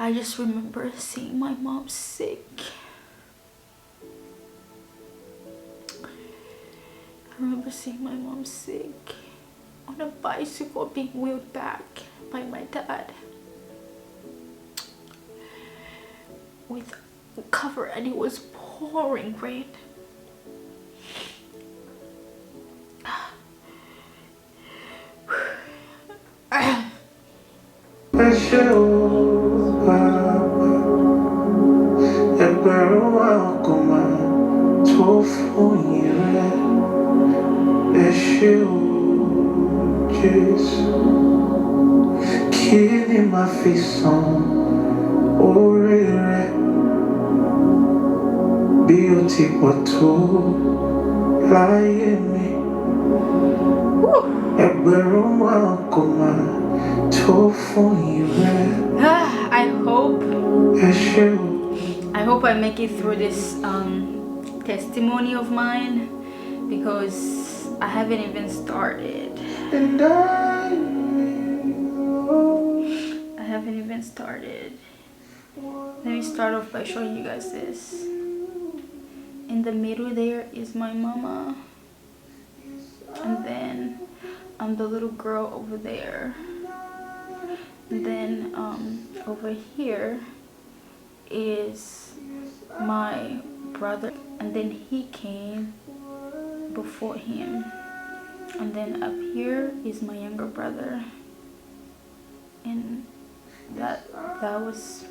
I just remember seeing my mom sick. I remember seeing my mom sick on a bicycle being wheeled back by my dad with cover, and it was pouring rain. I hope I make it through this testimony of mine, because I haven't even started. I haven't even started. Let me start off by showing you guys this. In the middle there is my mama, and then the little girl over there, and then over here is my brother, and then he came before him, and then up here is my younger brother, and that was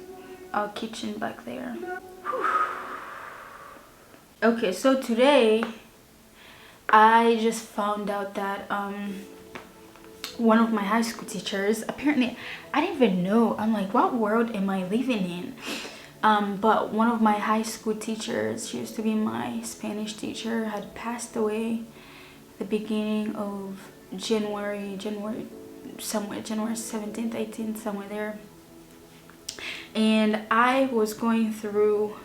our kitchen back there. Okay, so today I just found out that one of my high school teachers, apparently I didn't even know, I'm like, what world am I living in? But one of my high school teachers, she used to be my Spanish teacher, had passed away the beginning of January 17th, 18th, somewhere there. And I was going through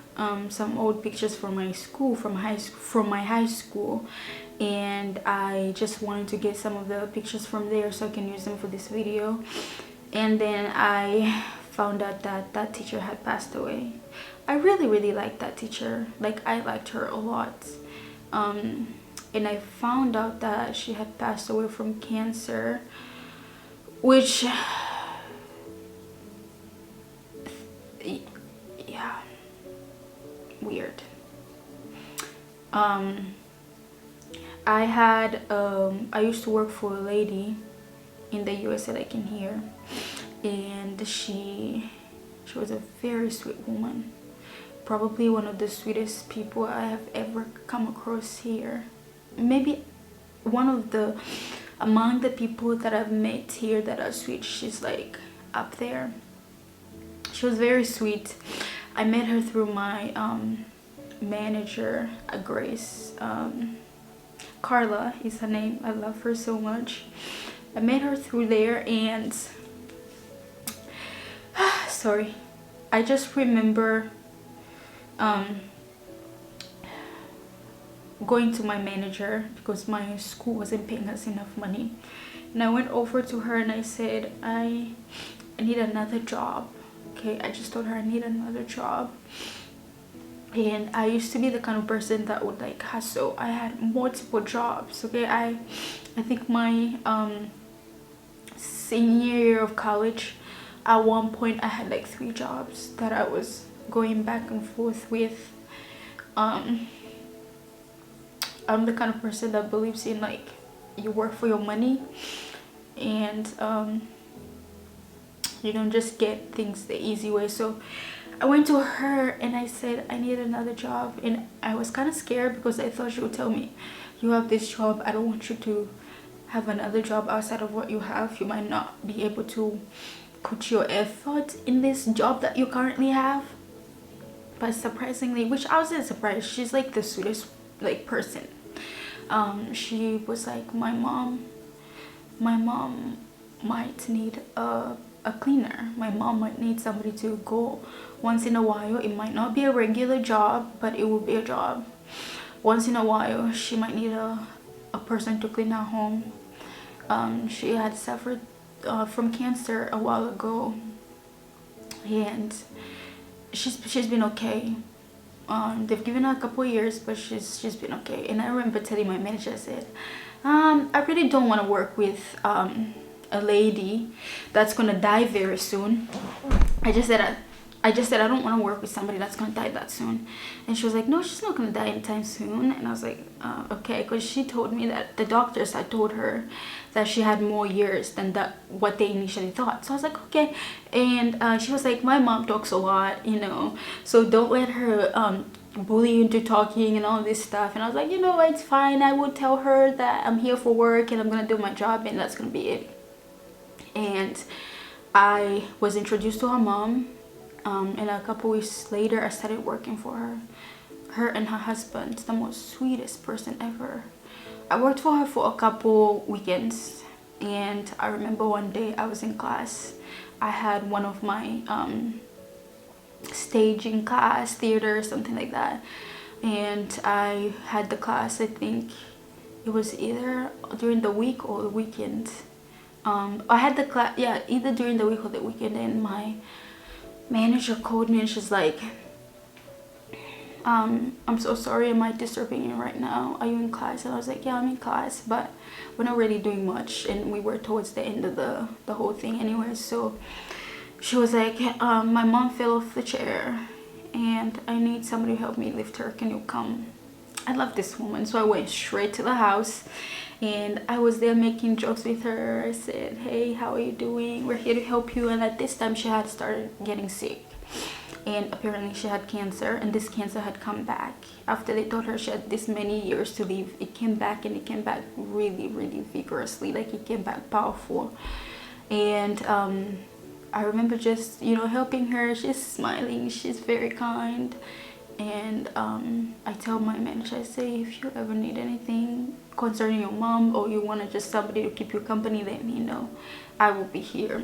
some old pictures from my school, from my high school, and I just wanted to get some of the pictures from there so I can use them for this video. And then I found out that that teacher had passed away. I really liked that teacher. Like, I liked her a lot. And I found out that she had passed away from cancer, which, yeah, weird. I used to work for a lady in the US that I can hear, and she was a very sweet woman, probably one of the sweetest people I have ever come across here. Maybe one of the, among the people that I've met here that are sweet, she's like up there. She was very sweet. I met her through my manager, Grace. Carla is her name. I love her so much. I met her through there, and sorry, I just remember going to my manager because my school wasn't paying us enough money, and I went over to her and I said, I need another job. Okay, I just told her I need another job. And I used to be the kind of person that would like hustle. I had multiple jobs. Okay, I think my senior year of college, at one point I had like 3 jobs that I was going back and forth with. I'm the kind of person that believes in, like, you work for your money, and you don't just get things the easy way. So I went to her and I said I need another job, and I was kind of scared because I thought she would tell me, you have this job, I don't want you to have another job outside of what you have. You might not be able to put your effort in this job that you currently have. But surprisingly, which I wasn't surprised, she's like the sweetest like person. She was like, my mom might need a cleaner. My mom might need somebody to go once in a while. It might not be a regular job, but it will be a job. Once in a while, she might need a person to clean her home. She had suffered from cancer a while ago, and she's been okay. They've given her a couple of years, but she's been okay. And I remember telling my manager, I said, I really don't want to work with a lady that's gonna die very soon. I just said I don't want to work with somebody that's gonna die that soon. And she was like, no, she's not gonna die anytime soon. And I was like, okay, because she told me that the doctors had told her that she had more years than what they initially thought. So I was like, okay. And she was like, my mom talks a lot, you know, so don't let her bully you into talking and all this stuff. And I was like, you know, it's fine. I will tell her that I'm here for work and I'm gonna do my job, and that's gonna be it. And I was introduced to her mom, and a couple weeks later I started working for her and her husband, the most sweetest person ever. I worked for her for a couple weekends, and I remember one day I was in class. I had one of my staging class, theater, something like that, and I had the class, I think it was either during the week or the weekend. I had the class, yeah, either during the week or the weekend. And my manager called me and she's like, I'm so sorry, am I disturbing you right now? Are you in class? And I was like, yeah, I'm in class, but we're not really doing much, and we were towards the end of the whole thing anyway. So she was like, my mom fell off the chair and I need somebody to help me lift her, can you come? I love this woman. So I went straight to the house, and I was there making jokes with her. I said, hey, how are you doing? We're here to help you. And at this time she had started getting sick, and apparently she had cancer, and this cancer had come back after they told her she had this many years to live. It came back, and it came back really, really vigorously, like it came back powerful. And I remember just, you know, helping her. She's smiling, she's very kind. And I tell my manager, I say, if you ever need anything concerning your mom, or you want just somebody to keep you company, let me know. I will be here.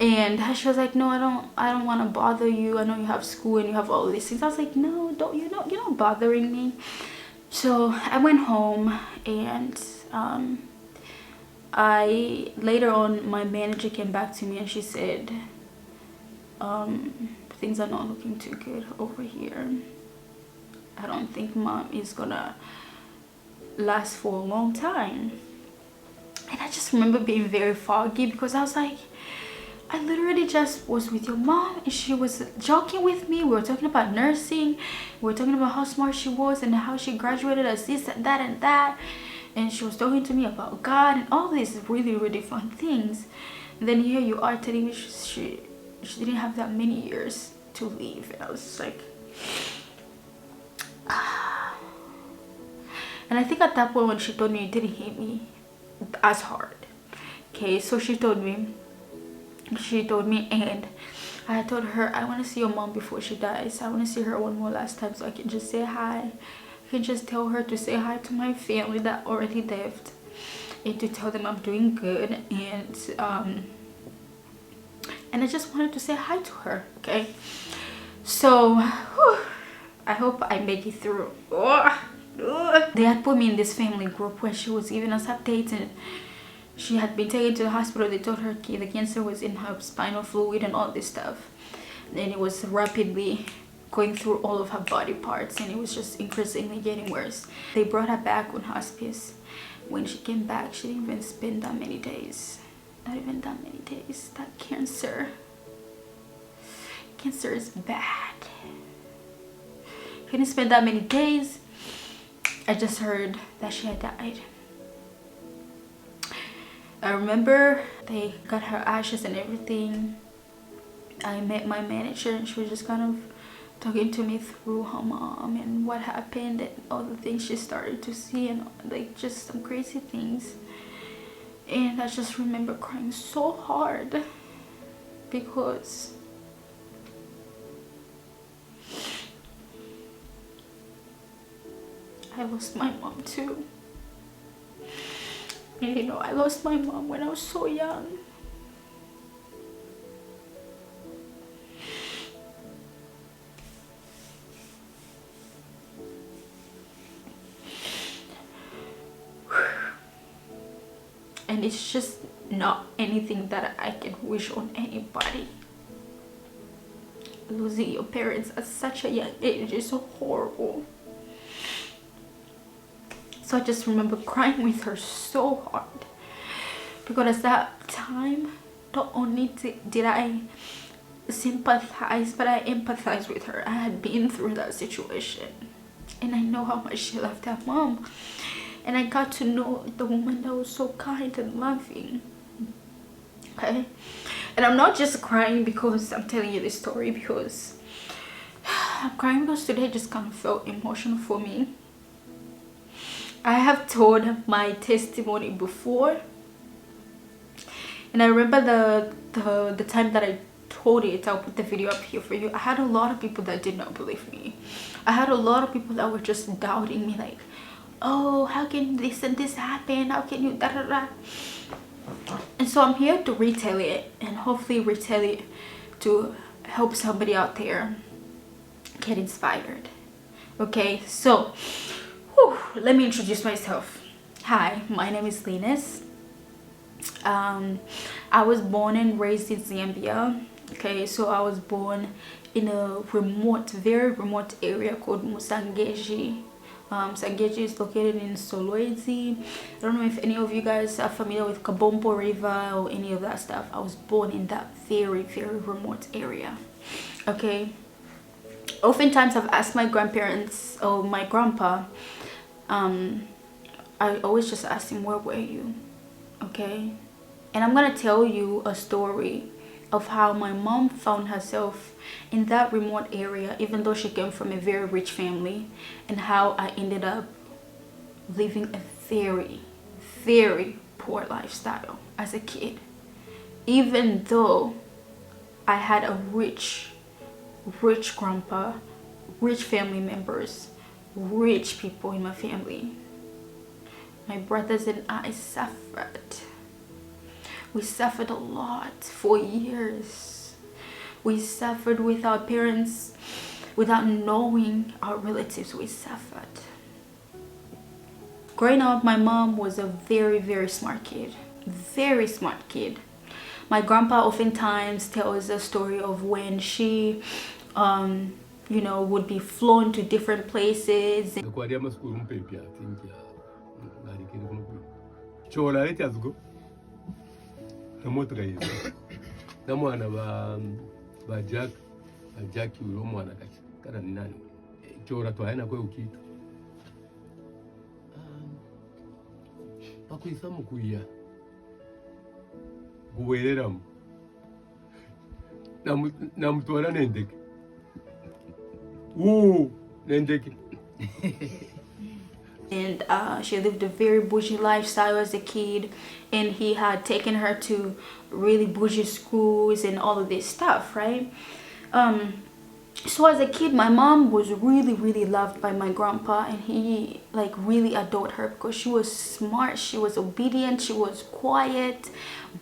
And she was like, no, I don't want to bother you. I know you have school and you have all these things. I was like, no, don't, you're not bothering me. So I went home, and later on my manager came back to me and she said, things are not looking too good over here. I don't think mom is gonna last for a long time. And I just remember being very foggy, because I was like, I literally just was with your mom and she was joking with me. We were talking about nursing, we were talking about how smart she was and how she graduated as this and that and that, and she was talking to me about God and all these really, really fun things. And then here you are telling me she didn't have that many years to live. And I was just like, and I think at that point when she told me, it didn't hit me as hard. Okay, so she told me, and I told her, I want to see your mom before she dies. I want to see her one more last time so I can just say hi. I can just tell her to say hi to my family that already left, and to tell them I'm doing good. And I just wanted to say hi to her. Okay, so whew, I hope I make it through. They had put me in this family group where she was giving us updates, and she had been taken to the hospital. They told her the cancer was in her spinal fluid and all this stuff, and it was rapidly going through all of her body parts, and it was just increasingly getting worse. They brought her back on hospice. When she came back, she didn't even spend that many days. Not even that many days. That cancer is bad. Couldn't spend that many days. I just heard that she had died. I remember they got her ashes and everything. I met my manager, and she was just kind of talking to me through her mom and what happened and all the things she started to see, and like just some crazy things. And I just remember crying so hard, because I lost my mom too. And you know, I lost my mom when I was so young. And it's just not anything that I can wish on anybody. losing your parents at such a young age is so horrible. So I just remember crying with her so hard, because at that time, not only did I sympathize, but I empathize with her. I had been through that situation, and I know how much she loved her mom, and I got to know the woman that was so kind and loving. Okay, and I'm not just crying because I'm telling you this story, because I'm crying because today just kind of felt emotional for me. I have told my testimony before, and I remember the time that I told it. I'll put the video up here for you. I had a lot of people that did not believe me. I had a lot of people that were just doubting me, like, oh, how can this and this happen, how can you da da da. And so I'm here to retell it, and hopefully retell it to help somebody out there get inspired. Okay, so let me introduce myself. Hi, my name is Lyness. I was born and raised in Zambia. Okay, so I was born in a remote, very remote area called Musangeji. Sangeji is located in Solwezi. I don't know if any of you guys are familiar with Kabombo River or any of that stuff. I was born in that very, very remote area. Okay, oftentimes I've asked my grandparents or my grandpa, I always just ask him, where were you? Okay, and I'm gonna tell you a story of how my mom found herself in that remote area, even though she came from a very rich family, and how I ended up living a very, very poor lifestyle as a kid, even though I had a rich grandpa, rich family members, rich people in my family. My brothers and I suffered. We suffered a lot for years. We suffered with our parents without knowing our relatives. We suffered. Growing up, my mom was a very, very smart kid. Very smart kid. My grandpa oftentimes tells a story of when she you know, would be flown to different places. Jack ulo mwana kada ni nani chora to aina kwe ukitu pakuisa mukuya kuwereramu na mutwala nendeke nendeke. And she lived a very bougie lifestyle as a kid, and he had taken her to really bougie schools and all of this stuff, right? So as a kid, my mom was really, really loved by my grandpa, and he like really adored her because she was smart, she was obedient, she was quiet,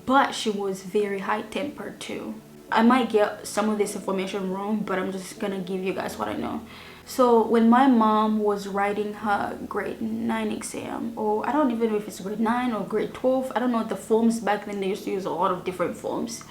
but she was very high-tempered too. I might get some of this information wrong, but I'm just gonna give you guys what I know. So when my mom was writing her grade 9 exam, or I don't even know if it's grade 9 or grade 12, I don't know the forms back then. They used to use a lot of different forms.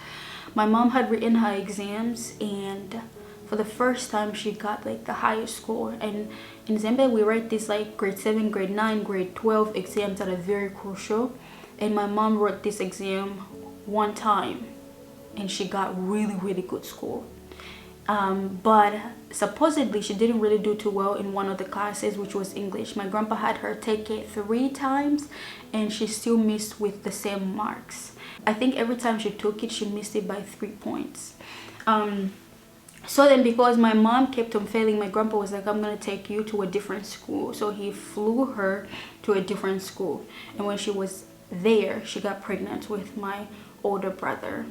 My mom had written her exams, and for the first time she got like the highest score. And in Zambia we write this like grade 7, grade 9, grade 12 exams that are very crucial, and my mom wrote this exam one time and she got really, really good score. But supposedly she didn't really do too well in one of the classes, which was English. My grandpa had her take it 3 times and she still missed with the same marks. I think every time she took it, she missed it by 3 points. So then, because my mom kept on failing, my grandpa was like, I'm gonna take you to a different school. So he flew her to a different school, and when she was there, she got pregnant with my older brother.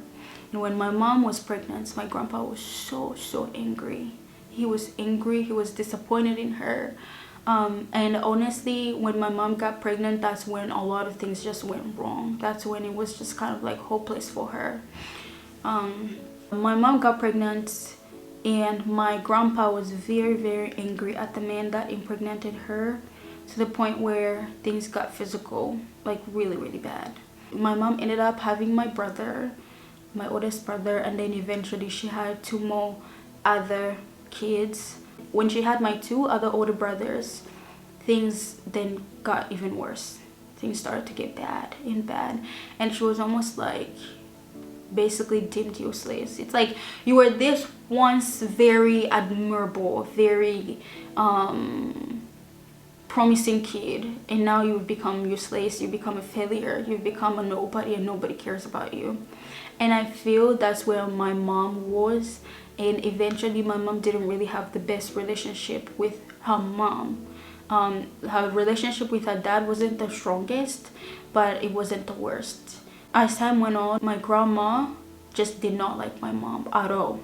And when my mom was pregnant, my grandpa was so angry. He was angry, he was disappointed in her. And honestly, when my mom got pregnant, that's when a lot of things just went wrong. That's when it was just kind of like hopeless for her. My mom got pregnant, and my grandpa was very, very angry at the man that impregnated her, to the point where things got physical, like really, really bad. My mom ended up having my brother, my oldest brother, and then eventually she had 2 more other kids. When she had my 2 other older brothers, things then got even worse. Things started to get bad and bad, and she was almost like basically deemed useless. It's like you were this once very admirable, very promising kid, and now you've become useless, you become a failure, you've become a nobody, and nobody cares about you. And I feel that's where my mom was, and eventually my mom didn't really have the best relationship with her mom. Her relationship with her dad wasn't the strongest, but it wasn't the worst. As time went on, my grandma just did not like my mom at all.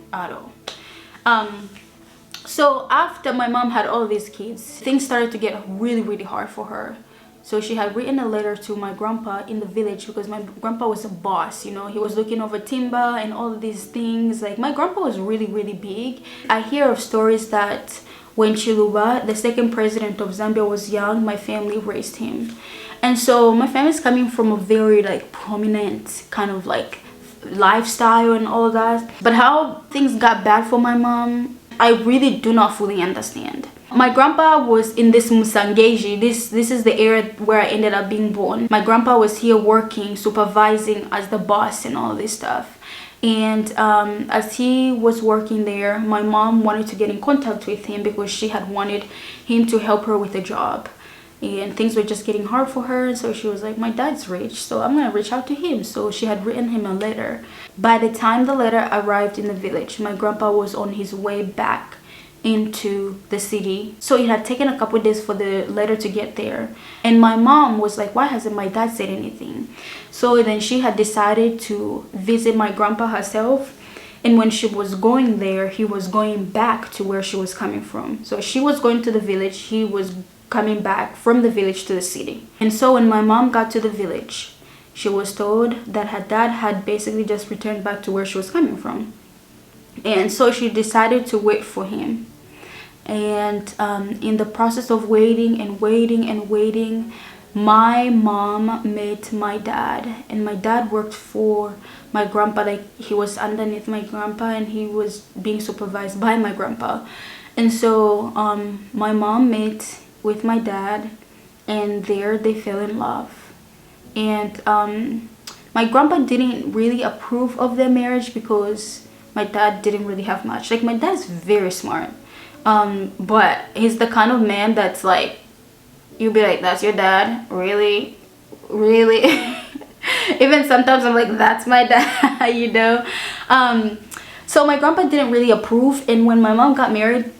So after my mom had all these kids, things started to get really hard for her. So she had written a letter to my grandpa in the village, because my grandpa was a boss, you know. He was looking over timber and all of these things. Like, my grandpa was really big. I hear of stories that when Chiluba, the second president of Zambia, was young, my family raised him. And so my family's coming from a very like prominent kind of like lifestyle and all of that. But how things got bad for my mom, I really do not fully understand. My grandpa was in this Musangeji. This is the area where I ended up being born. My grandpa was here working, supervising as the boss and all this stuff. And as he was working there, my mom wanted to get in contact with him because she had wanted him to help her with a job. And things were just getting hard for her, so she was like, my dad's rich, so I'm gonna reach out to him. So she had written him a letter. By the time the letter arrived in the village, my grandpa was on his way back into the city. So it had taken a couple of days for the letter to get there, and my mom was like, why hasn't my dad said anything? So then she had decided to visit my grandpa herself. And when she was going there, he was going back to where she was coming from. So she was going to the village, he was coming back from the village to the city. And so when my mom got to the village, she was told that her dad had basically just returned back to where she was coming from. And so she decided to wait for him. And in the process of waiting, my mom met my dad, and my dad worked for my grandpa. Like, he was underneath my grandpa, and he was being supervised by my grandpa. And so my mom met with my dad, and there they fell in love. And my grandpa didn't really approve of their marriage because my dad didn't really have much. Like, my dad's very smart, but he's the kind of man that's like, you'll be like, that's your dad? Really? Even sometimes I'm like, that's my dad, you know. So my grandpa didn't really approve, and when my mom got married,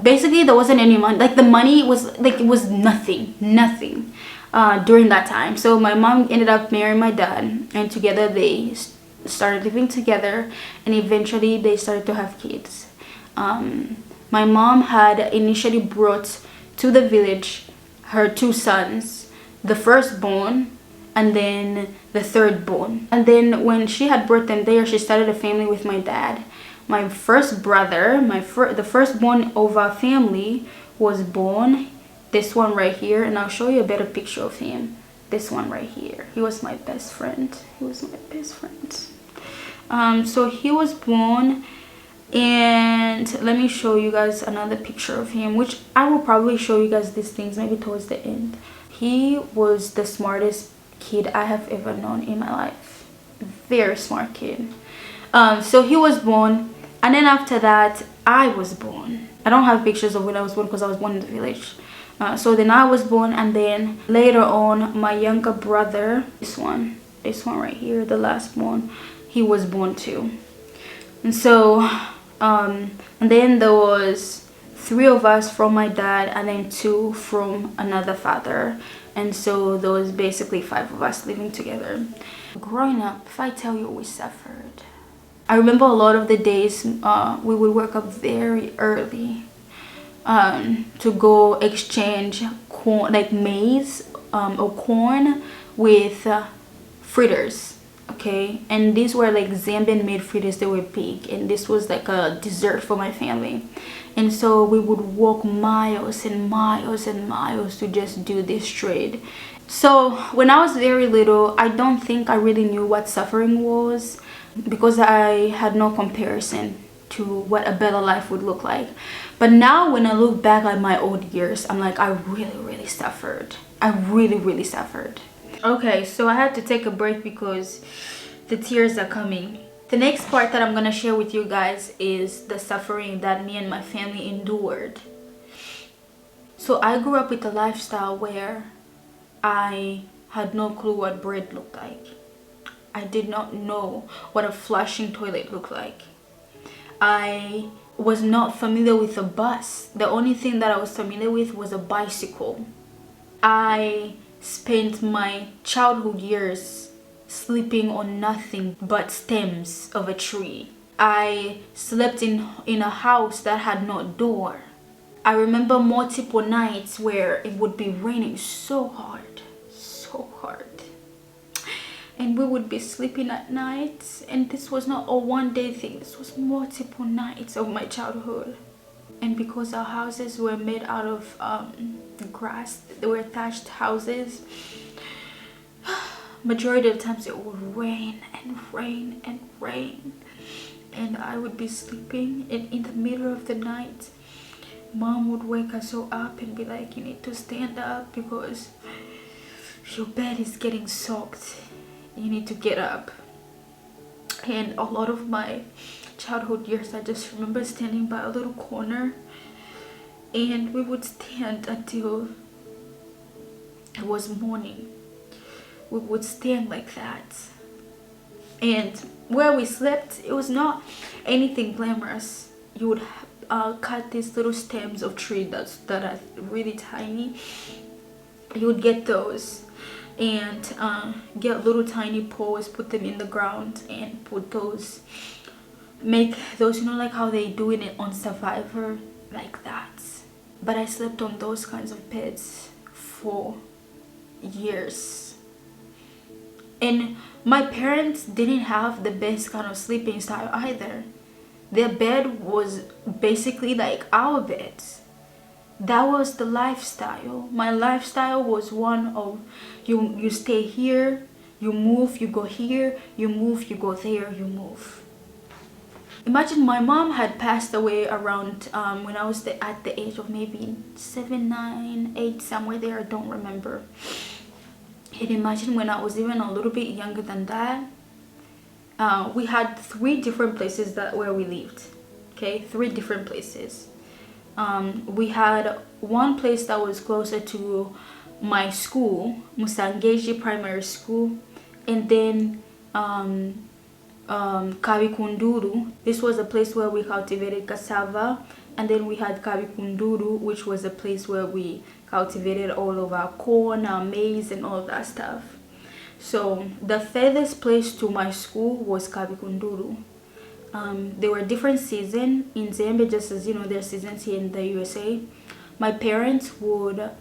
basically there wasn't any money. Like, the money was like, it was nothing during that time. So my mom ended up marrying my dad, and together they started living together, and eventually they started to have kids. My mom had initially brought to the village her 2 sons, the firstborn and then the thirdborn. And then when she had brought them there, she started a family with my dad. My first brother, the firstborn of our family, was born. This one right here, and I'll show you a better picture of him. This one right here. He was my best friend. So he was born, and let me show you guys another picture of him, which I will probably show you guys these things maybe towards the end. He was the smartest kid I have ever known in my life. Very smart kid. So he was born, and then after that I was born. I don't have pictures of when I was born because I was born in the village. So then I was born, and then later on my younger brother, this one right here, the last born, he was born too. And so and then there was 3 of us from my dad, and then 2 from another father. And so there was basically 5 of us living together. Growing up, if I tell you, we suffered. I remember a lot of the days we would wake up very early to go exchange corn, like maize or corn, with fritters. Okay, and these were like Zambian made fritters. They were big, and this was like a dessert for my family. And so we would walk miles and miles to just do this trade. So when I was very little, I don't think I really knew what suffering was, because I had no comparison to what a better life would look like. But now when I look back at my old years, I'm like, I really suffered. I really suffered. Okay, so I had to take a break because the tears are coming. The next part that I'm gonna share with you guys is the suffering that me and my family endured. So I grew up with a lifestyle where I had no clue what bread looked like. I did not know what a flushing toilet looked like. I was not familiar with a bus. The only thing that I was familiar with was a bicycle. I spent my childhood years sleeping on nothing but stems of a tree. I slept in a house that had no door. I remember multiple nights where it would be raining so hard. And we would be sleeping at night, and this was not a one-day thing. This was multiple nights of my childhood. And because our houses were made out of grass, they were thatched houses, majority of the times it would rain and rain and rain, and I would be sleeping, and in the middle of the night Mom would wake us all up and be like, you need to stand up because your bed is getting soaked, you need to get up. And a lot of my childhood years, I just remember standing by a little corner, and we would stand until it was morning. We would stand like that. And where we slept, it was not anything glamorous. You would cut these little stems of trees that are really tiny. You would get those and get little tiny poles, put them in the ground, and put those, make those, you know, like how they do it on Survivor, like that. But I slept on those kinds of beds for years. And my parents didn't have the best kind of sleeping style either. Their bed was basically like our beds. That was the lifestyle. My lifestyle was one of you stay here, you move, you go here, you move, you go there, you move. Imagine my mom had passed away around when I was at the age of maybe 7, 9, 8, somewhere there, I don't remember. And imagine when I was even a little bit younger than that, we had 3 different places where we lived. Okay, 3 different places. We had one place that was closer to my school, Musangeji Primary School, and then Kabikunduru. This was a place where we cultivated cassava, and then we had Kabikunduru, which was a place where we cultivated all of our corn, our maize, and all of that stuff. So the furthest place to my school was Kabikunduru. There were different seasons in Zambia, just as you know there are seasons here in the USA. My parents would,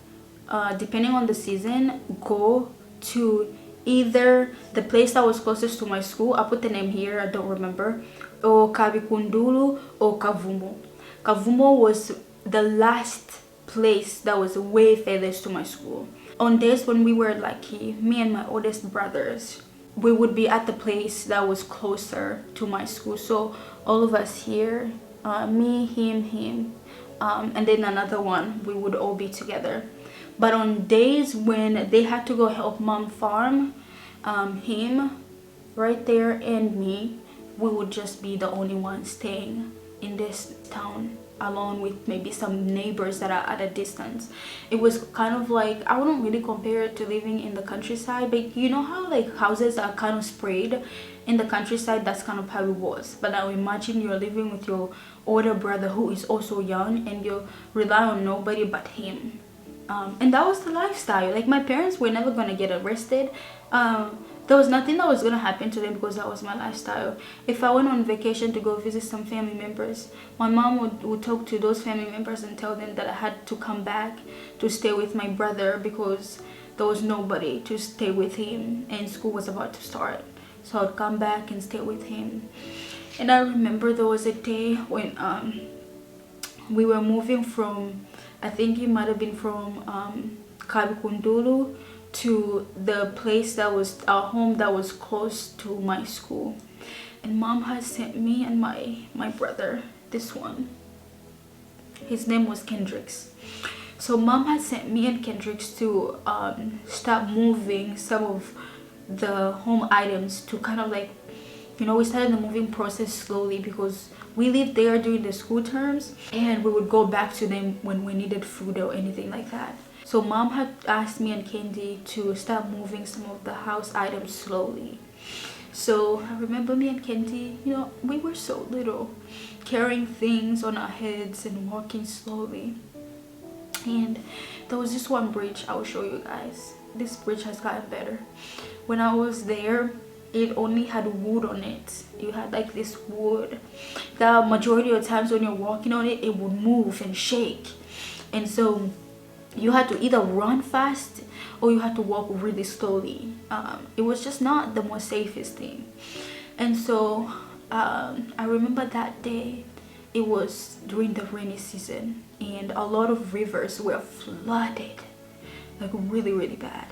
depending on the season, go to either the place that was closest to my school, I put the name here, I don't remember, or Kabikunduru or Kavumo. Kavumo was the last place that was way furthest to my school. On days when we were lucky, me and my oldest brothers, we would be at the place that was closer to my school. So all of us here, me, him, and then another one, we would all be together. But on days when they had to go help mom farm, him right there and me, we would just be the only ones staying in this town, along with maybe some neighbors that are at a distance. It was kind of like, I wouldn't really compare it to living in the countryside, but you know how like houses are kind of sprayed in the countryside? That's kind of how it was. But now imagine you're living with your older brother who is also young, and you rely on nobody but him. And that was the lifestyle. Like, my parents were never gonna get arrested. There was nothing that was gonna happen to them because that was my lifestyle. If I went on vacation to go visit some family members, my mom would talk to those family members and tell them that I had to come back to stay with my brother because there was nobody to stay with him and school was about to start. So I'd come back and stay with him. And I remember there was a day when we were moving from, I think it might have been from Kabikundulu to the place that was our home that was close to my school. And mom had sent me and my brother, this one, his name was Kendricks. So mom had sent me and Kendricks to start moving some of the home items to kind of like, you know, we started the moving process slowly because we lived there during the school terms and we would go back to them when we needed food or anything like that. So mom had asked me and Candy to start moving some of the house items slowly. So I remember me and Candy, you know, we were so little, carrying things on our heads and walking slowly. And there was this one bridge I will show you guys. This bridge has gotten better. When I was there, it only had wood on it. You had like this wood. The majority of times when you're walking on it, it would move and shake. And so you had to either run fast or you had to walk really slowly. It was just not the most safest thing. And so I remember that day, it was during the rainy season and a lot of rivers were flooded, like really bad.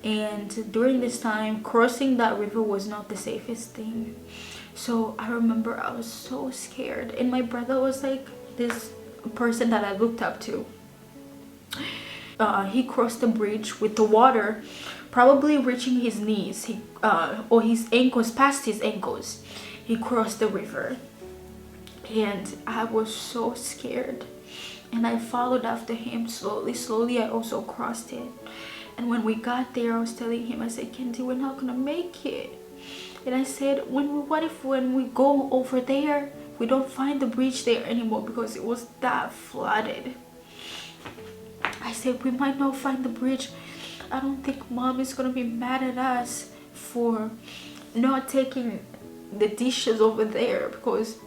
And during this time, crossing that river was not the safest thing. So I remember I was so scared, and my brother was like this person that I looked up to. He crossed the bridge with the water probably reaching his knees, or his ankles, past his ankles. He crossed the river and I was so scared, and I followed after him slowly. I also crossed it. And when we got there, I was telling him, I said, Kenzie, we're not gonna make it. And I said, what if when we go over there, we don't find the bridge there anymore because it was that flooded? I said, we might not find the bridge. I don't think mom is gonna be mad at us for not taking the dishes over there because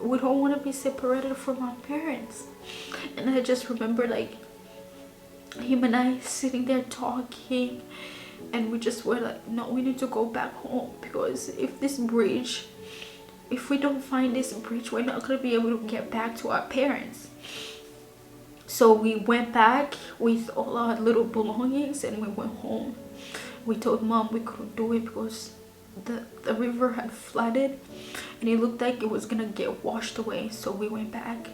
we don't want to be separated from our parents. And I just remember like him and I sitting there talking, and we just were like, no, we need to go back home because if we don't find this bridge, we're not going to be able to get back to our parents. So we went back with all our little belongings and we went home. We told mom we couldn't do it because the river had flooded and it looked like it was gonna get washed away. So we went back.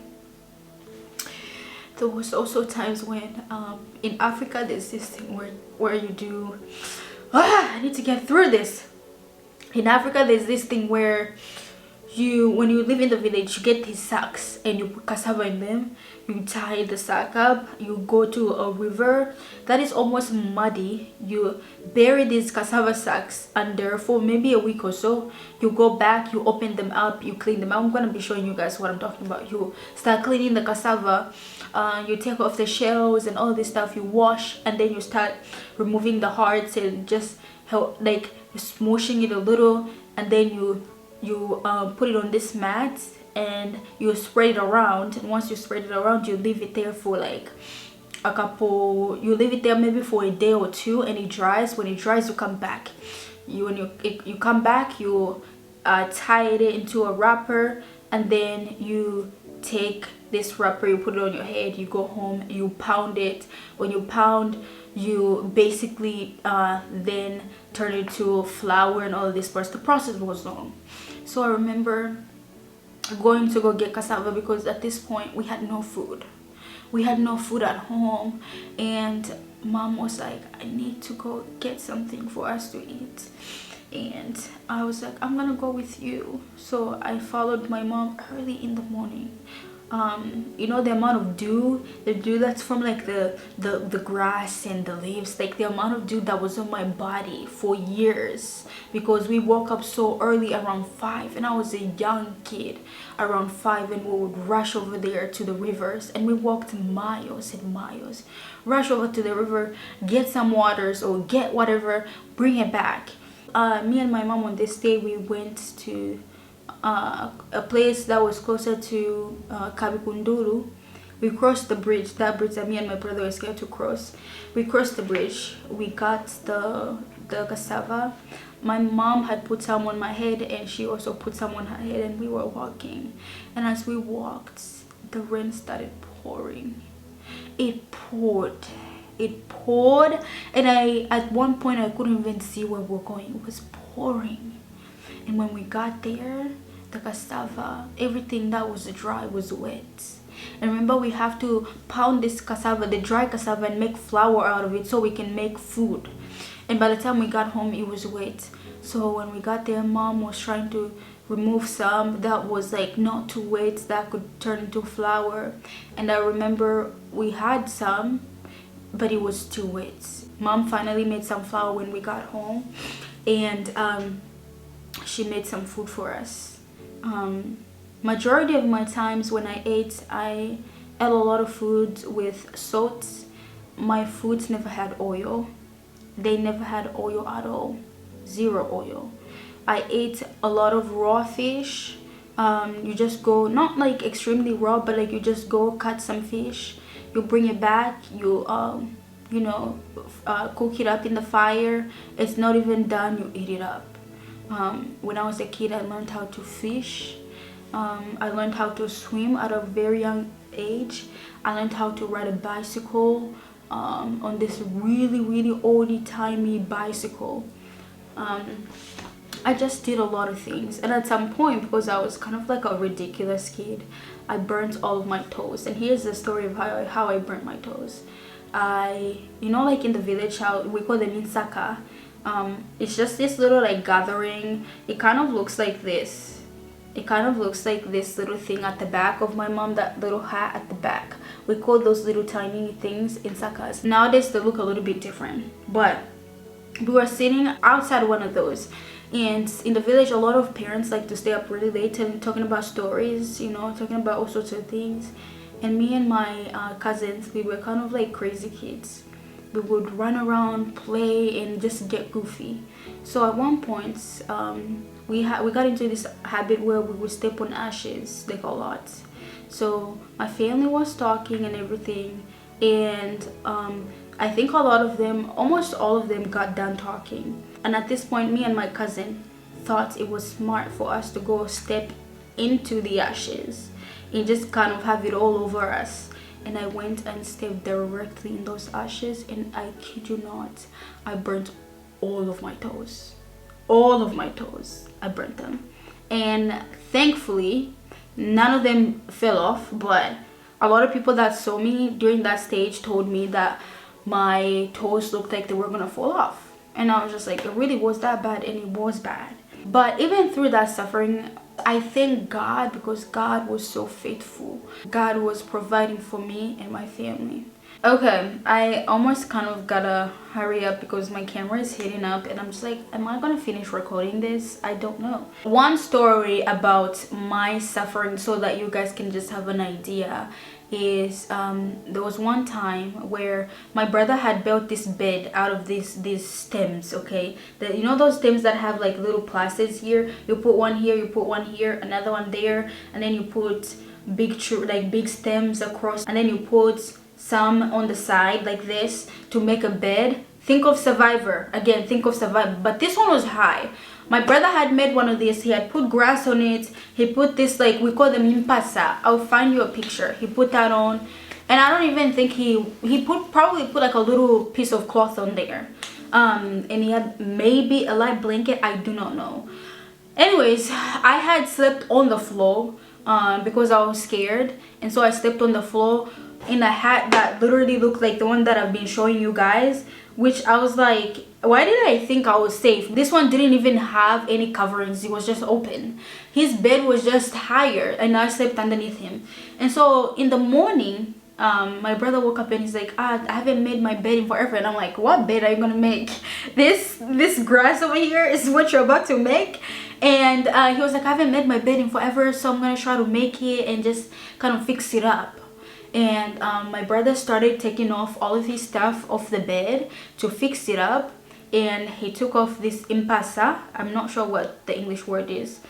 There was also times when in Africa there's this thing where you do I need to get through this. In Africa there's this thing where when you live in the village, you get these sacks and you put cassava in them. You tie the sack up, you go to a river that is almost muddy. You bury these cassava sacks under for maybe a week or so. You go back, you open them up, you clean them. I'm gonna be showing you guys what I'm talking about. You start cleaning the cassava, you take off the shells and all this stuff, you wash, and then you start removing the hearts and just help like smooshing it a little, and then you put it on this mat and you spread it around. And once you spread it around, you leave it there for like you leave it there maybe for a day or two, and it dries. When it dries, you come back. You come back, you tie it into a wrapper, and then you take this wrapper, you put it on your head, you go home, you pound it. When you pound, you basically then turn it to flour and all this parts. The process was long. So I remember going to go get cassava because at this point we had no food. We had no food at home, and mom was like, I need to go get something for us to eat. And I was like, I'm gonna go with you. So I followed my mom early in the morning. You know, the amount of dew, the dew that's from like the grass and the leaves, like the amount of dew that was on my body for years, because we woke up so early around 5, and I was a young kid around 5, and we would rush over there to the rivers, and we walked miles and miles, rush over to the river, get some waters or get whatever, bring it back. Me and my mom on this day, we went to a place that was closer to Kabikunduru. We crossed the bridge, that bridge that me and my brother were scared to cross. We crossed the bridge, we got the cassava. My mom had put some on my head and she also put some on her head, and we were walking. And as we walked, the rain started pouring. It poured, and at one point I couldn't even see where we're going. It was pouring. And when we got there, the cassava, everything that was dry was wet. And remember, we have to pound this cassava, the dry cassava, and make flour out of it so we can make food. And by the time we got home, it was wet. So when we got there, mom was trying to remove some that was like not too wet, that could turn into flour. And I remember we had some, but it was too wet. Mom finally made some flour when we got home, and she made some food for us. Majority of my times when I ate a lot of food with salt. My foods never had oil. They never had oil at all. Zero oil. I ate a lot of raw fish. You just go, not like extremely raw, but like you just go cut some fish, you bring it back, you cook it up in the fire. It's not even done, you eat it up. When I was a kid, I learned how to fish. I learned how to swim at a very young age. I learned how to ride a bicycle, on this really oldie timey bicycle. I just did a lot of things, and at some point, because I was kind of like a ridiculous kid, I burnt all of my toes. And here's the story of how I burnt my toes. Like in the village, how we call them insaka. It's just this little like gathering. It kind of looks like this. It kind of looks like this little thing at the back of my mom, that little hat at the back. We call those little tiny things insakas. Nowadays they look a little bit different, but we were sitting outside one of those. And in the village, a lot of parents like to stay up really late and talking about stories, talking about all sorts of things. And me and my cousins, we were kind of like crazy kids. We would run around, play, and just get goofy. So at one point, we got into this habit where we would step on ashes like a lot. So my family was talking and everything, and I think a lot of them, almost all of them, got done talking. And at this point, me and my cousin thought it was smart for us to go step into the ashes and just kind of have it all over us. And I went and stepped directly in those ashes, and I kid you not, I burnt all of my toes. All of my toes, I burnt them. And thankfully, none of them fell off, but a lot of people that saw me during that stage told me that my toes looked like they were gonna fall off. And I was just like, it really was that bad, and it was bad. But even through that suffering, I thank God, because God was so faithful. God was providing for me and my family. Okay, I almost kind of gotta hurry up because my camera is heating up, and I'm just like, am I gonna finish recording this? I don't know. One story about my suffering, so that you guys can just have an idea, is there was one time where my brother had built this bed out of these stems. Okay, those stems that have like little plastics here. You put one here, you put one here, another one there, and then you put big stems across, and then you put some on the side like this to make a bed. Think of Survivor. Again, think of Survivor, but this one was high. My brother had made one of these. He had put grass on it. He put this, like, we call them impasa. I'll find you a picture. He put that on, and I don't even think he probably put like a little piece of cloth on there. And he had maybe a light blanket. I do not know. Anyways, I had slept on the floor because I was scared, and so I slept on the floor in a hat that literally looked like the one that I've been showing you guys, which I was like, why did I think I was safe? This one didn't even have any coverings. It was just open. His bed was just higher, and I slept underneath him. And so in the morning, my brother woke up and he's like, I haven't made my bed in forever. And I'm like, what bed are you gonna make? This grass over here is what you're about to make? And he was like, I haven't made my bed in forever, so I'm gonna try to make it and just kind of fix it up. And my brother started taking off all of his stuff off the bed to fix it up, and he took off this impasa. I'm not sure what the English word is.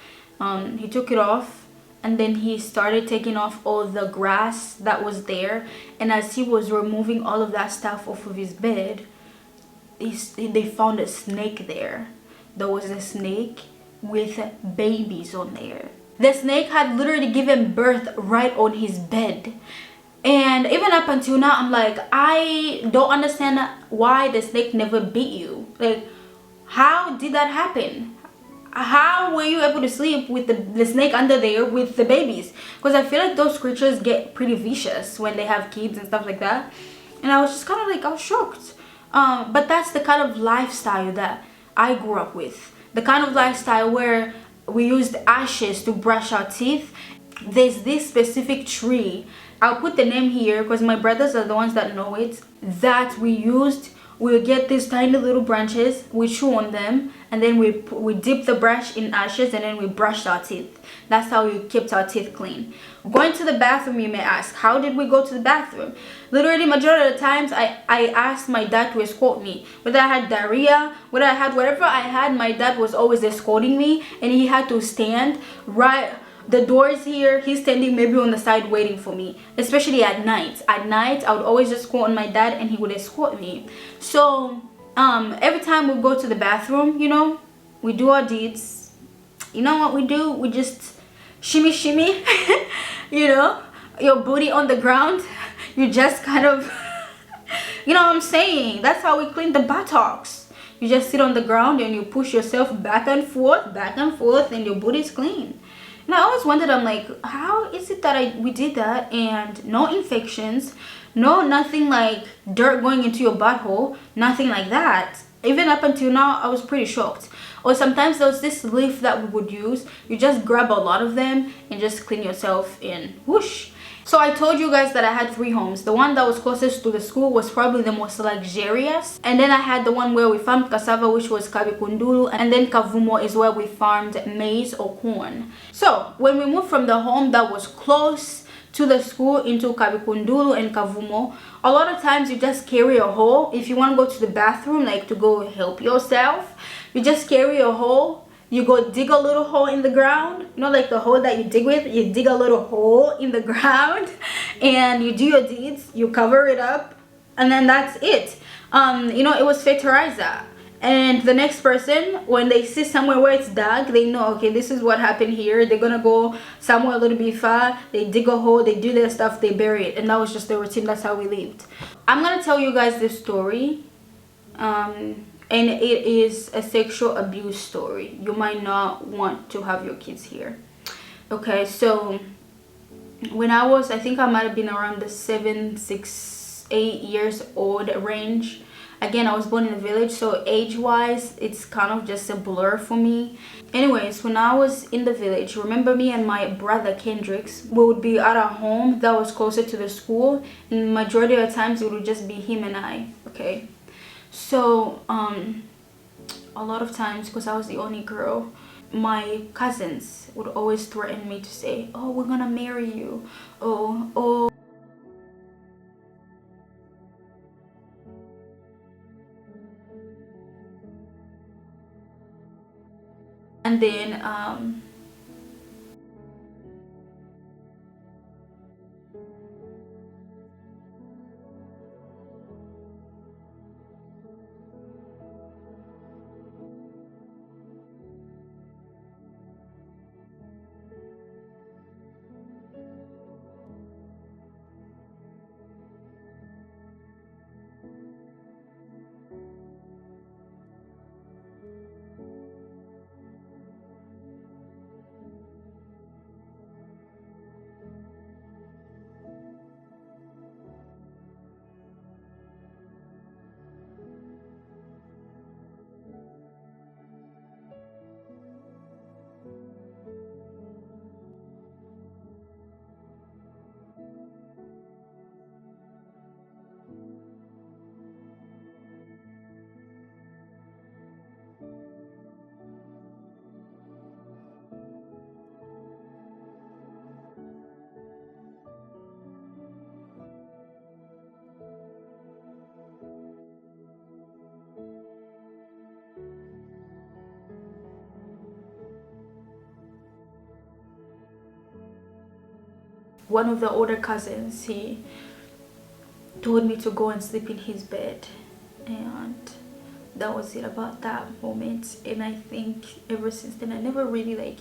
He took it off, and then he started taking off all the grass that was there. And as he was removing all of that stuff off of his bed, they found a snake there. There was a snake with babies on there. The snake had literally given birth right on his bed. And even up until now, I'm like, I don't understand why the snake never bit you. Like, how did that happen? how were you able to sleep with the snake under there with the babies? Because I feel like those creatures get pretty vicious when they have kids and stuff like that. And I was just kind of like, I was shocked. But that's the kind of lifestyle that I grew up with. The kind of lifestyle where we used ashes to brush our teeth. There's this specific tree, I'll put the name here because my brothers are the ones that know it, that we used. We'll get these tiny little branches, we chew on them, and then we dip the brush in ashes, and then we brushed our teeth. That's how we kept our teeth clean. Going to the bathroom, you may ask, how did we go to the bathroom? Literally, majority of the times, I asked my dad to escort me. Whether I had diarrhea, whether I had whatever I had, my dad was always escorting me, and he had to stand right. The doors here, he's standing maybe on the side waiting for me, especially at night. At night, I would always just call on my dad and he would escort me. So every time we go to the bathroom, you know, we do our deeds. You know what we do? We just shimmy shimmy, you know, your booty on the ground. You just kind of, you know what I'm saying? That's how we clean the buttocks. You just sit on the ground and you push yourself back and forth, and your booty's clean. And I always wondered, I'm like, how is it that we did that and no infections, nothing like dirt going into your butthole, nothing like that. Even up until now, I was pretty shocked. Or sometimes there was this leaf that we would use. You just grab a lot of them and just clean yourself in. Whoosh. So I told you guys that I had 3 homes. The one that was closest to the school was probably the most luxurious. And then I had the one where we farmed cassava, which was Kabikundulu. And then Kavumo is where we farmed maize or corn. So when we moved from the home that was close to the school into Kabikundulu and Kavumo, a lot of times you just carry a hoe. If you want to go to the bathroom, like to go help yourself, you just carry a hoe. You go dig a little hole in the ground, you know, like the hole that you dig with. You dig a little hole in the ground and you do your deeds, you cover it up, and then that's it. You know, it was fertilizer. And the next person, when they see somewhere where it's dark, they know, okay, this is what happened here. They're gonna go somewhere a little bit far, they dig a hole, they do their stuff, they bury it. And that was just the routine. That's how we lived. I'm gonna tell you guys this story, and it is a sexual abuse story. You might not want to have your kids here. Okay, so when I think I might have been around the 7, 6, 8 years old range. Again, I was born in a village, so age-wise, it's kind of just a blur for me. Anyways, when I was in the village, remember me and my brother Kendricks, we would be at our home that was closer to the school, and majority of the times it would just be him and I, okay? So a lot of times, because I was the only girl, my cousins would always threaten me to say, oh, we're gonna marry you, oh. And then one of the older cousins, he told me to go and sleep in his bed, and that was it about that moment. And I think ever since then I never really like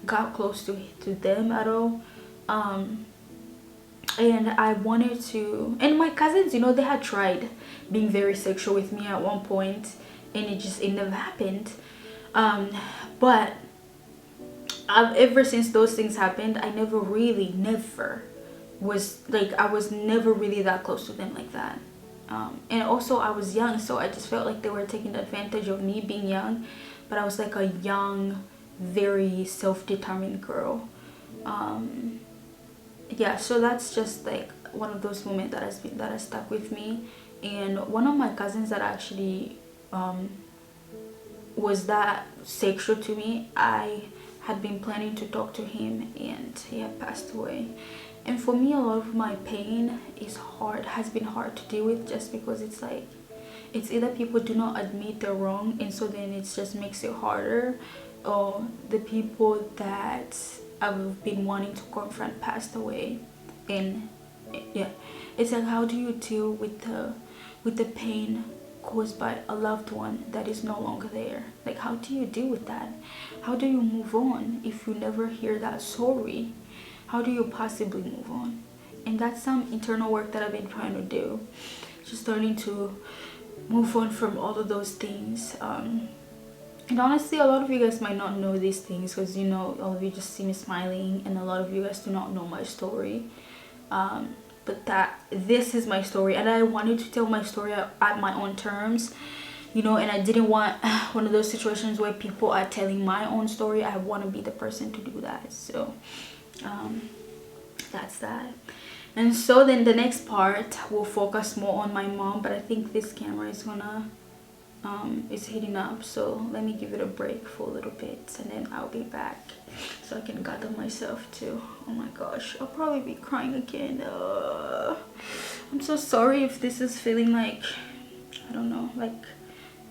got close to them at all. And I wanted to, and my cousins, you know, they had tried being very sexual with me at one point, and it never happened. But ever since those things happened, I never was like, I was never really that close to them like that. And also I was young, so I just felt like they were taking advantage of me being young. But I was like a young, very self-determined girl. Yeah, so that's just like one of those moments that has stuck with me. And one of my cousins that actually was that sexual to me, I had been planning to talk to him, and he had passed away. And for me, a lot of my pain has been hard to deal with, just because it's like, it's either people do not admit they're wrong, and so then it just makes it harder, or the people that I've been wanting to confront passed away. And yeah, it's like, how do you deal with the pain caused by a loved one that is no longer there? Like, how do you deal with that? How do you move on if you never hear that story? How do you possibly move on? And that's some internal work that I've been trying to do, just learning to move on from all of those things. And honestly, a lot of you guys might not know these things, because, you know, all of you just see me smiling, and a lot of you guys do not know my story. But this is my story, and I wanted to tell my story at my own terms, you know. And I didn't want one of those situations where people are telling my own story. I want to be the person to do that. So that's that. And so then the next part will focus more on my mom, but I think this camera is gonna it's heating up, so let me give it a break for a little bit, and then I'll be back so I can gather myself too. Oh my gosh, I'll probably be crying again. I'm so sorry if this is feeling like, I don't know, like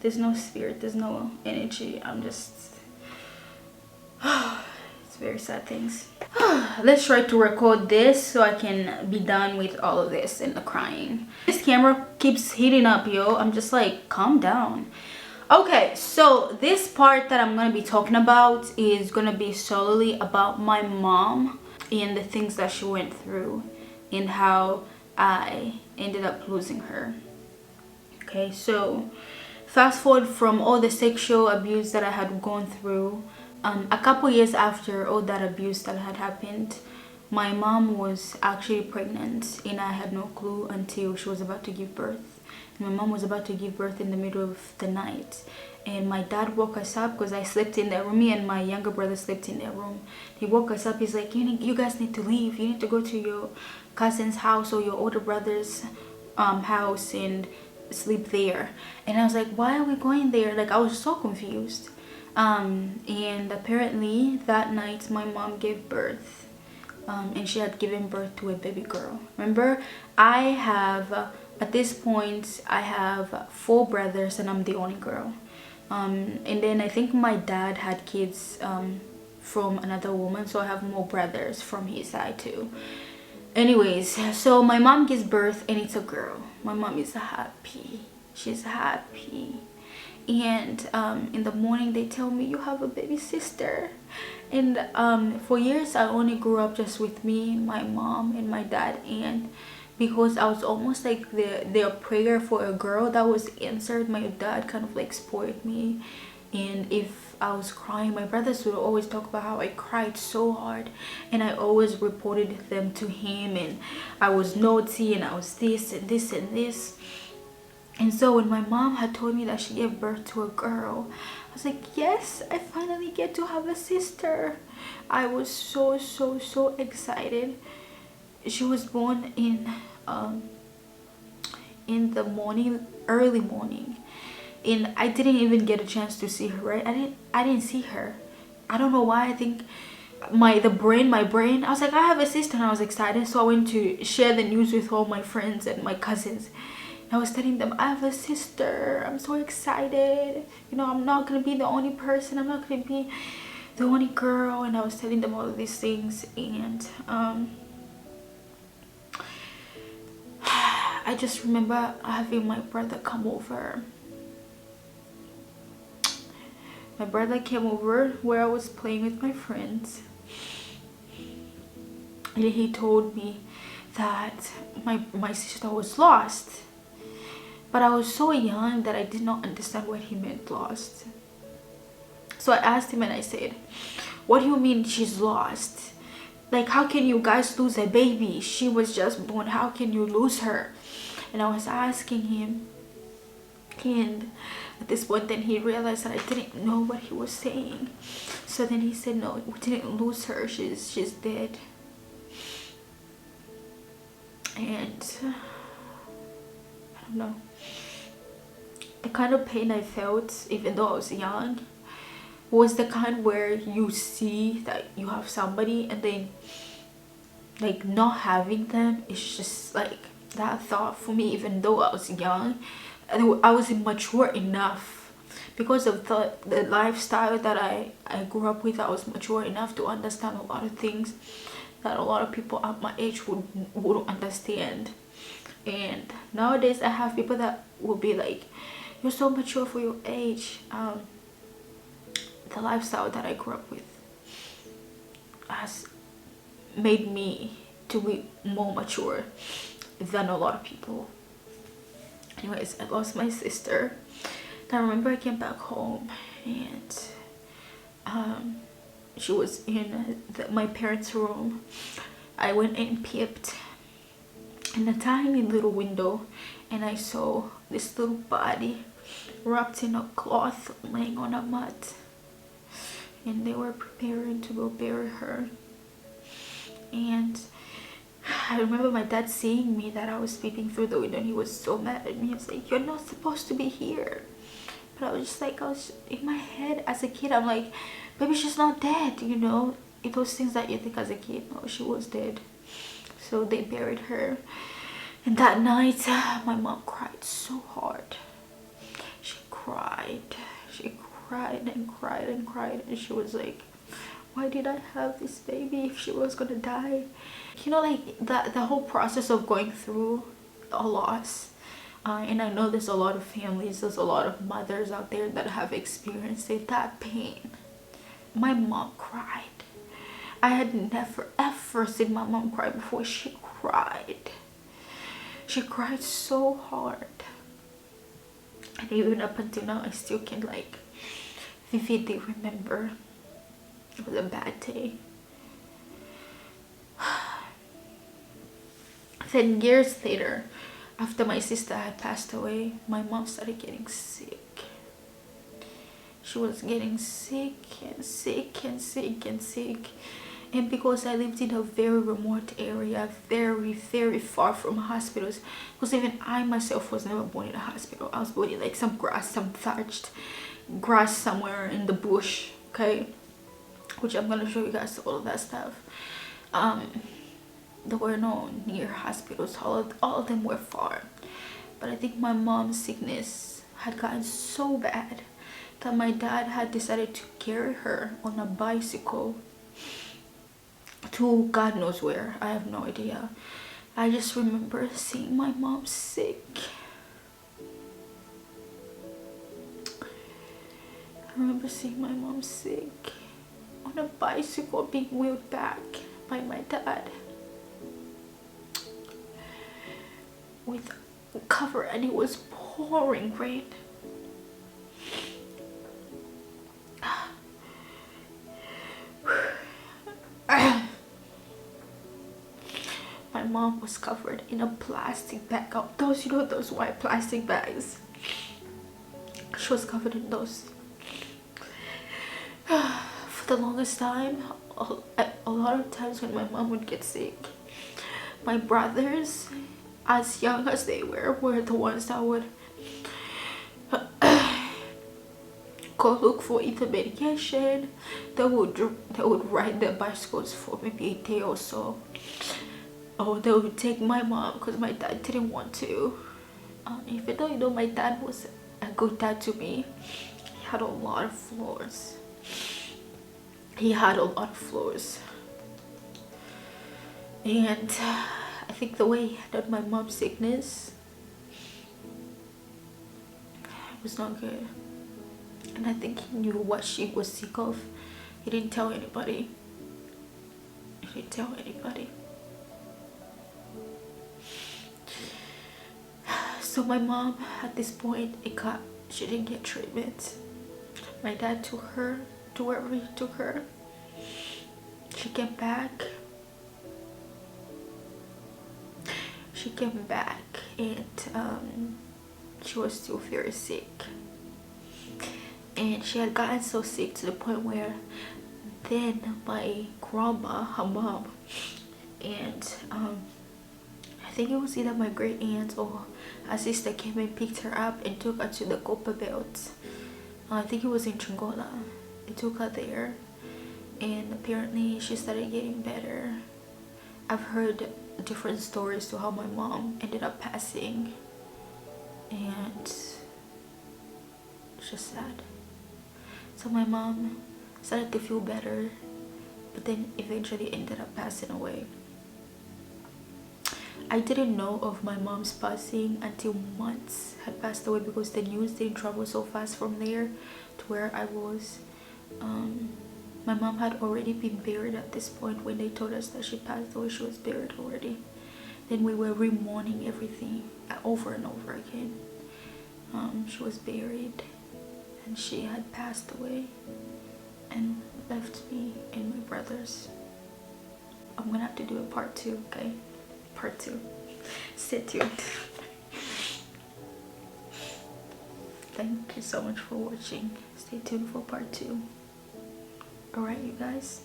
there's no spirit, there's no energy. I'm just it's very sad things. Let's try to record this so I can be done with all of this and the crying. This camera keeps heating up, yo. I'm just like, calm down. Okay, so this part that I'm gonna be talking about is gonna be solely about my mom and the things that she went through and how I ended up losing her. Okay, so fast forward from all the sexual abuse that I had gone through. A couple years after all that abuse that had happened, my mom was actually pregnant, and I had no clue until she was about to give birth. My mom was about to give birth in the middle of the night, and my dad woke us up because I slept in their room. Me and my younger brother slept in their room. He woke us up. He's like, you guys need to leave. You need to go to your cousin's house or your older brother's house and sleep there. And I was like, why are we going there? Like, I was so confused. And apparently that night my mom gave birth, and she had given birth to a baby girl. Remember, I have at this point I have 4 brothers, and I'm the only girl. And then I think my dad had kids from another woman, so I have more brothers from his side too. Anyways, so my mom gives birth, and it's a girl. My mom is happy. She's happy. And in the morning they tell me, you have a baby sister. And for years I only grew up just with me, my mom, and my dad. And because I was almost like their prayer for a girl that was answered, my dad kind of like spoiled me. And if I was crying, my brothers would always talk about how I cried so hard, and I always reported them to him, and I was naughty, and I was this and this and this. And so when my mom had told me that she gave birth to a girl, I was like, yes, I finally get to have a sister. I was so excited. She was born in the morning, early morning, and I didn't even get a chance to see her, right? I didn't see her. I don't know why. I think my brain, I was like, I have a sister, and I was excited. So I went to share the news with all my friends and my cousins. I was telling them, I have a sister. I'm so excited. You know, I'm not gonna be the only person. I'm not gonna be the only girl. And I was telling them all of these things. And I just remember having my brother come over. My brother came over where I was playing with my friends. And he told me that my sister was lost. But I was so young that I did not understand what he meant lost. So I asked him, and I said, What do you mean she's lost? Like, how can you guys lose a baby? She was just born. How can you lose her? And I was asking him, and at this point then he realized that I didn't know what he was saying. So then he said, no, we didn't lose her, she's dead. And I don't know, the kind of pain I felt, even though I was young, was the kind where you see that you have somebody and then like not having them. It's just like that thought for me, even though I was young, I wasn't mature enough because of the lifestyle that I grew up with. I was mature enough to understand a lot of things that a lot of people at my age wouldn't understand. And nowadays I have people that will be like, you're so mature for your age. The lifestyle that I grew up with has made me to be more mature than a lot of people. Anyways, I lost my sister. I remember I came back home and she was in my parents' room. I went and peeped in a tiny little window and I saw this little body wrapped in a cloth laying on a mat, and they were preparing to go bury her. And I remember my dad seeing me, that I was peeping through the window, and he was so mad at me. He was like, you're not supposed to be here. But I was just like, I was in my head as a kid, I'm like, baby, she's not dead, you know, those things that you think as a kid. No, she was dead. So they buried her, and that night my mom cried so hard. She cried and cried and cried, and she was like, why did I have this baby if she was gonna die? You know, like the whole process of going through a loss. And I know there's a lot of families, there's a lot of mothers out there that have experienced it, that pain. My mom cried. I had never ever seen my mom cry before. She cried. She cried so hard. And even up until now, I still can like vividly remember. It was a bad day. Then years later, after my sister had passed away, my mom started getting sick. She was getting sick and sick and sick and sick. And because I lived in a very remote area, very far from hospitals, because even I myself was never born in a hospital. I was born in like some grass, some thatched grass somewhere in the bush, okay? Which I'm gonna show you guys all of that stuff. There were no near hospitals. All of them were far. But I think my mom's sickness had gotten so bad that my dad had decided to carry her on a bicycle to God knows where. I have no idea. I just remember seeing my mom sick. I remember seeing my mom sick on a bicycle being wheeled back by my dad with cover, and it was pouring rain. My mom was covered in a plastic bag. Those, you know, those white plastic bags. She was covered in those. For the longest time, a lot of times when my mom would get sick, my brothers, as young as they were the ones that would go look for either medication. They would ride their bicycles for maybe a day or so. Or they would take my mom, because my dad didn't want to. Even though, you know, my dad was a good dad to me, he had a lot of flaws. And I think the way he handled my mom's sickness was not good. And I think he knew what she was sick of. He didn't tell anybody. So my mom, at this point, she didn't get treatment. My dad took her to wherever he took her. she came back. She came back and she was still very sick. And she had gotten so sick to the point where then my grandma, her mom, and I think it was either my great aunt or her sister came and picked her up and took her to the Copper Belt. I think it was in Chingola. They took her there, and apparently she started getting better. I've heard different stories to how my mom ended up passing, and it's just sad. So my mom started to feel better, but then eventually ended up passing away. I didn't know of my mom's passing until months had passed away, because the news didn't travel so fast from there to where I was. My mom had already been buried at this point. When they told us that she passed away, she was buried already. Then we were re-mourning everything over and over again. She was buried and she had passed away and left me and my brothers. I'm gonna have to do a part 2, okay? Part 2. Stay tuned. Thank you so much for watching. Stay tuned for part 2. Alright, you guys.